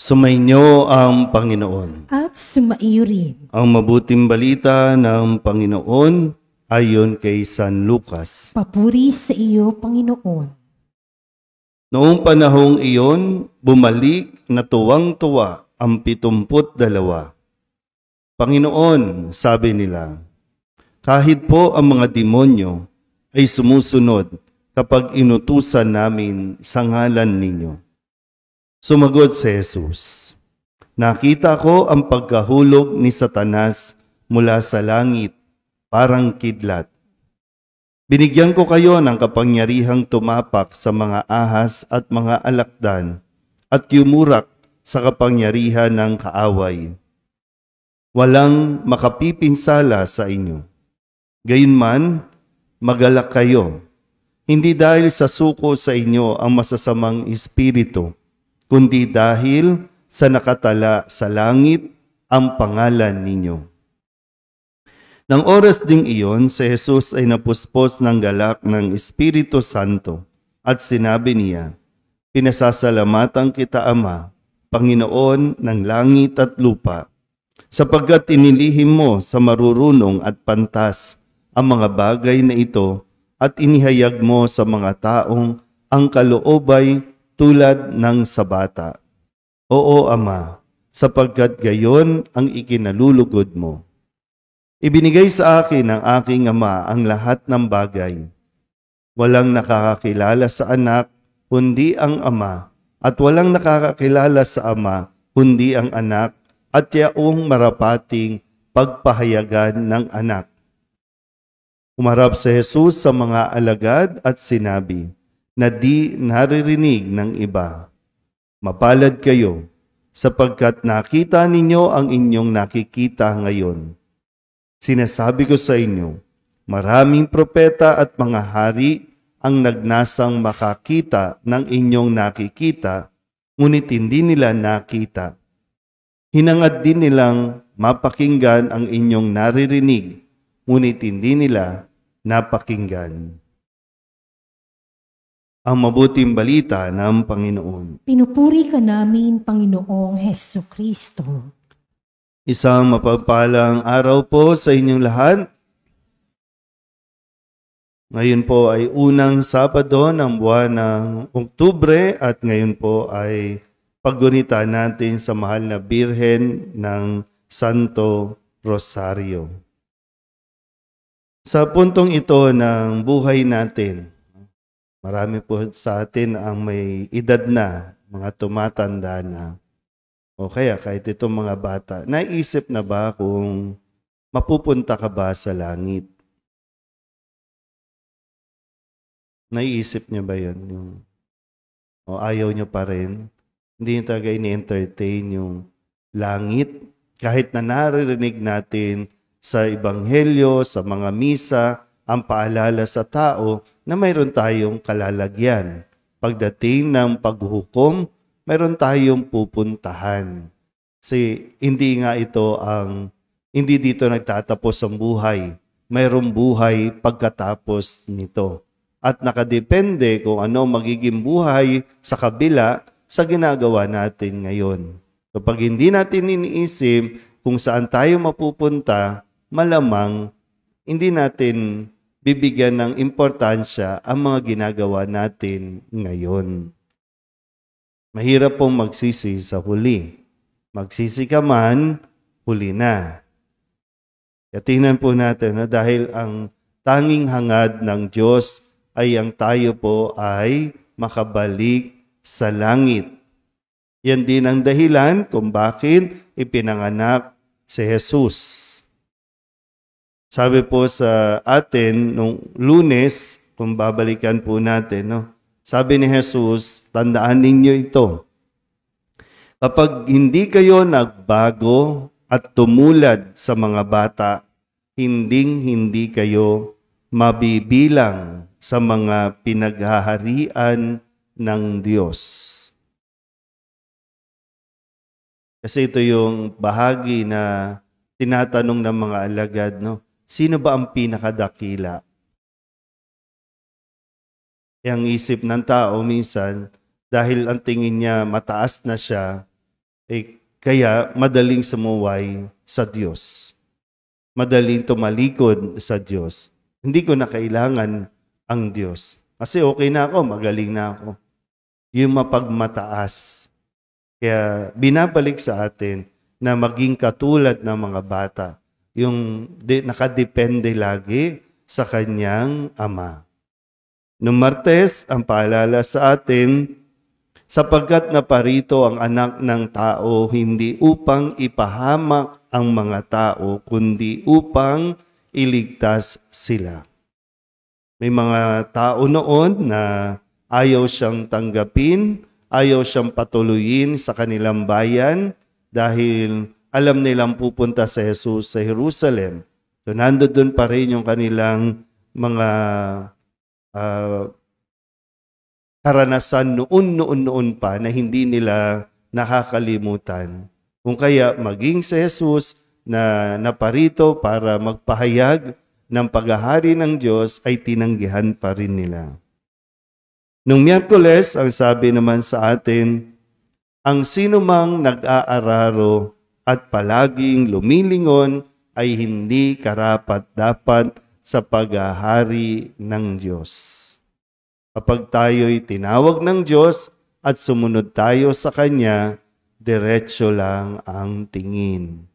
Sumainyo ang Panginoon. At sumaiyo rin. Ang mabuting balita ng Panginoon ayon kay San Lucas. Papuri sa iyo, Panginoon. Noong panahong iyon, bumalik na tuwang-tuwa ang 72. Panginoon, sabi nila, kahit po ang mga demonyo ay sumusunod kapag inutusan namin sa ngalan ninyo. Sumagot si Jesus, nakita ko ang pagkahulog ni Satanas mula sa langit, parang kidlat. Binigyan ko kayo ng kapangyarihang tumapak sa mga ahas at mga alakdan at yumurak sa kapangyarihan ng kaaway. Walang makapipinsala sa inyo. Gayunman, magalak kayo, hindi dahil sa suko sa inyo ang masasamang espiritu, kundi dahil sa nakatala sa langit ang pangalan ninyo. Nang oras ding iyon, si Jesus ay napuspos ng galak ng Espiritu Santo at sinabi niya, pinasasalamatan kita, Ama, Panginoon ng langit at lupa, sapagkat inilihim mo sa marurunong at pantas ang mga bagay na ito at inihayag mo sa mga taong ang kaloobay tulad ng sa bata. Oo, Ama, sapagkat gayon ang ikinalulugod mo. Ibinigay sa akin ng aking Ama ang lahat ng bagay. Walang nakakakilala sa anak, kundi ang Ama, at walang nakakakilala sa Ama, kundi ang anak, at yaong marapating pagpahayagan ng anak. Umarap si Jesus sa mga alagad at sinabi, na di naririnig ng iba. Mapalad kayo, sapagkat nakita ninyo ang inyong nakikita ngayon. Sinasabi ko sa inyo, maraming propeta at mga hari ang nagnasang makakita ng inyong nakikita, ngunit hindi nila nakita. Hinangad din nilang mapakinggan ang inyong naririnig, ngunit hindi nila napakinggan. Ang mabuting balita ng Panginoon. Pinupuri ka namin, Panginoong Hesukristo. Isang mapagpalang araw po sa inyong lahat. Ngayon po ay unang Sabado ng buwan ng Oktubre at ngayon po ay paggunita natin sa mahal na Birhen ng Santo Rosario. Sa puntong ito ng buhay natin, marami po sa atin ang may edad na, mga tumatanda na. O kaya kahit itong mga bata, naisip na ba kung mapupunta ka ba sa langit? Naisip niyo ba yun? O ayaw niyo pa rin? Hindi niyo talaga ini-entertain yung langit? Kahit na naririnig natin sa Ebanghelyo, sa mga misa, ang paalala sa tao na mayroon tayong kalalagyan. Pagdating ng paghuhukom, mayroon tayong pupuntahan. Kasi hindi dito nagtatapos ang buhay. Mayroong buhay pagkatapos nito. At nakadepende kung ano magiging buhay sa kabila sa ginagawa natin ngayon. Kapag hindi natin iniisip kung saan tayo mapupunta, malamang hindi natin bibigyan ng importansya ang mga ginagawa natin ngayon. Mahirap pong magsisi sa huli. Magsisi ka man, huli na. Kaya tingnan po natin na dahil ang tanging hangad ng Diyos ay ang tayo po ay makabalik sa langit. Yan din ang dahilan kung bakit ipinanganak si Jesus. Sabi po sa atin, nung Lunes, kung babalikan po natin, sabi ni Jesus, tandaan ninyo ito. Kapag hindi kayo nagbago at tumulad sa mga bata, hindi kayo mabibilang sa mga pinaghaharian ng Diyos. Kasi ito yung bahagi na tinatanong ng mga alagad, sino ba ang pinakadakila? Ang isip ng tao minsan, dahil ang tingin niya mataas na siya, Kaya madaling sumuway sa Diyos. Madaling tumalikod sa Diyos. Hindi ko na kailangan ang Diyos. Kasi okay na ako, magaling na ako. Yung mapagmataas. Kaya binabalik sa atin na maging katulad ng mga bata. Yung nakadepende lagi sa kanyang ama. Noong Martes, ang paalala sa atin, sapagkat naparito ang anak ng tao hindi upang ipahamak ang mga tao, kundi upang iligtas sila. May mga tao noon na ayaw siyang tanggapin, ayaw siyang patuloyin sa kanilang bayan dahil alam nilang pupunta si Jesus sa Jerusalem. So nandoon pa rin yung kanilang mga karanasan noon pa na hindi nila nakakalimutan. Kung kaya maging si Jesus na naparito para magpahayag ng paghahari ng Diyos ay tinanggihan pa rin nila. Nung Miyerkules, ang sabi naman sa atin, ang sinumang nag-aararo at palaging lumilingon ay hindi karapat-dapat sa paghahari ng Diyos. Kapag tayo'y tinawag ng Diyos at sumunod tayo sa Kanya, diretso lang ang tingin.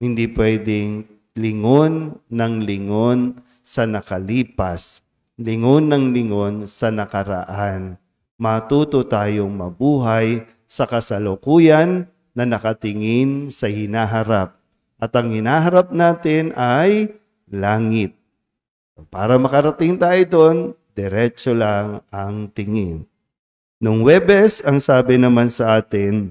Hindi pwedeng lingon ng lingon sa nakalipas, lingon ng lingon sa nakaraan. Matuto tayong mabuhay sa kasalukuyan na nakatingin sa hinaharap. At ang hinaharap natin ay langit. Para makarating tayo doon, diretso lang ang tingin. Nung Huwebes, ang sabi naman sa atin,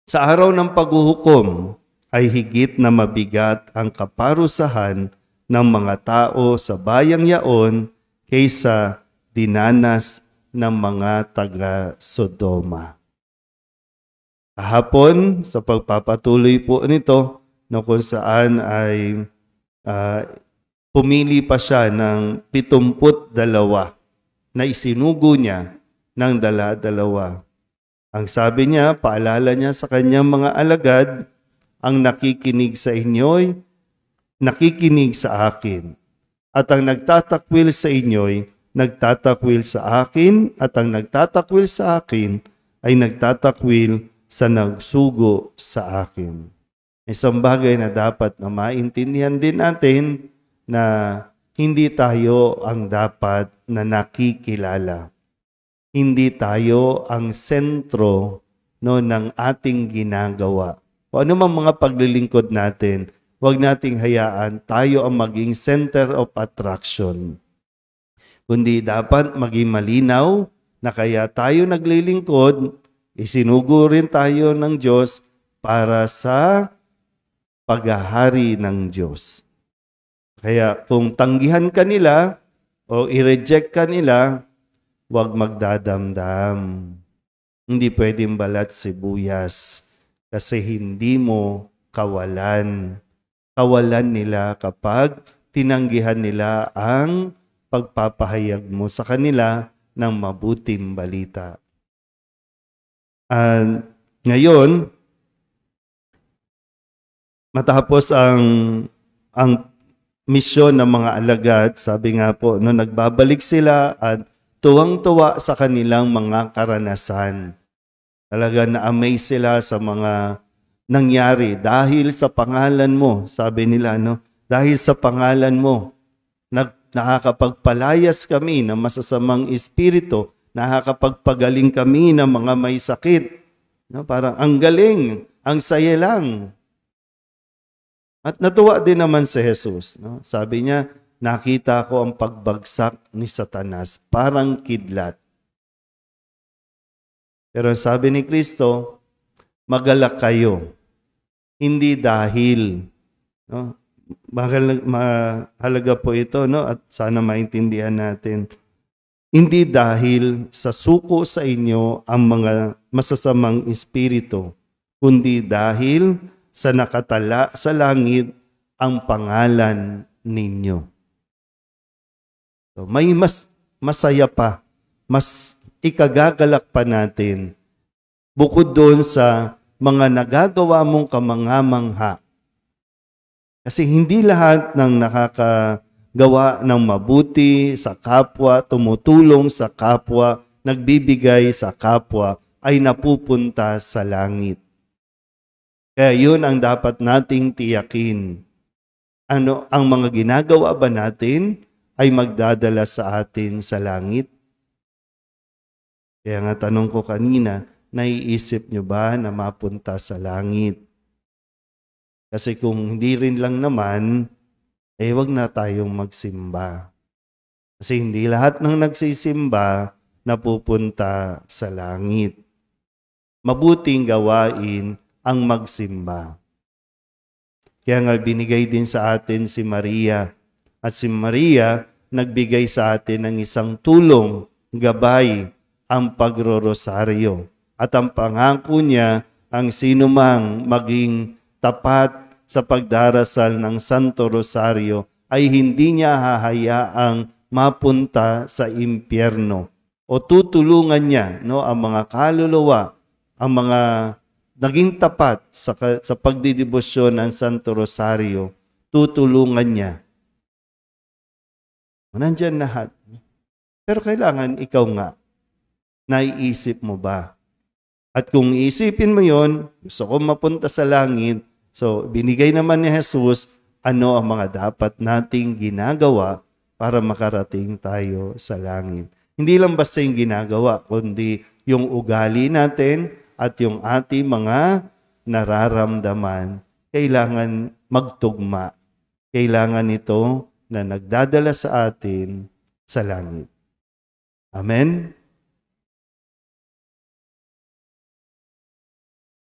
sa araw ng paghuhukom ay higit na mabigat ang kaparusahan ng mga tao sa bayang yaon kaysa dinanas ng mga taga-Sodoma. Kahapon, sa pagpapatuloy po nito, na kung saan ay pumili pa siya ng 72 na isinugo niya ng dala-dalawa. Ang sabi niya, paalala niya sa kanyang mga alagad, ang nakikinig sa inyo'y nakikinig sa akin. At ang nagtatakwil sa inyo'y nagtatakwil sa akin, at ang nagtatakwil sa akin ay nagtatakwil sa nagsugo sa akin. Isang bagay na dapat na maintindihan din natin na hindi tayo ang dapat na nakikilala. Hindi tayo ang sentro ng ating ginagawa. O ano mang mga paglilingkod natin, huwag nating hayaan tayo ang maging center of attraction. Kundi dapat maging malinaw na kaya tayo naglilingkod, isinugo rin tayo ng Diyos para sa paghahari ng Diyos. Kaya kung tanggihan ka nila o i-reject ka nila, huwag magdadamdam. Hindi pwedeng balat sibuyas kasi hindi mo kawalan. Kawalan nila kapag tinanggihan nila ang pagpapahayag mo sa kanila ng mabuting balita. Ngayon, matapos ang misyon ng mga alagad, sabi nga po, nagbabalik sila at tuwang-tuwa sa kanilang mga karanasan. Talaga na-amaze sila sa mga nangyari dahil sa pangalan mo, sabi nila, dahil sa pangalan mo, nakakapagpalayas kami ng masasamang espiritu, nakakapagpagaling kami ng mga may sakit. Parang ang galing, ang saya lang. At natuwa din naman si Jesus. Sabi niya, nakita ko ang pagbagsak ni Satanas, parang kidlat. Pero sabi ni Kristo, magalak kayo. Hindi dahil, mahalaga po ito, at sana maintindihan natin, hindi dahil sa suko sa inyo ang mga masasamang espiritu, kundi dahil sa nakatala sa langit ang pangalan ninyo. So, may mas masaya pa, mas ikagagalak pa natin, bukod doon sa mga nagagawa mong kamangamangha. Kasi hindi lahat ng nakakagawa ng mabuti sa kapwa, tumutulong sa kapwa, nagbibigay sa kapwa, ay napupunta sa langit. Kaya yun ang dapat nating tiyakin. Ano ang mga ginagawa ba natin ay magdadala sa atin sa langit? Kaya nga tanong ko kanina, naiisip nyo ba na mapunta sa langit? Kasi kung hindi rin lang naman, wag na tayong magsimba. Kasi hindi lahat ng nagsisimba napupunta sa langit. Mabuting gawain ang magsimba. Kaya nga binigay din sa atin si Maria. At si Maria nagbigay sa atin ng isang tulong, gabay, ang pagrorosaryo. At ang pangako niya, ang sinumang maging tapat sa pagdarasal ng Santo Rosario ay hindi niya hahayaang mapunta sa impyerno. O tutulungan niya ang mga kaluluwa, ang mga naging tapat sa pagdidibosyon ng Santo Rosario, tutulungan niya. Nandyan lahat. Pero kailangan ikaw nga, naiisip mo ba? At kung iisipin mo yon, gusto ko mapunta sa langit, so binigay naman ni Jesus ano ang mga dapat nating ginagawa para makarating tayo sa langit. Hindi lang basta yung ginagawa, kundi yung ugali natin at yung ating mga nararamdaman. Kailangan magtugma. Kailangan ito na nagdadala sa atin sa langit. Amen?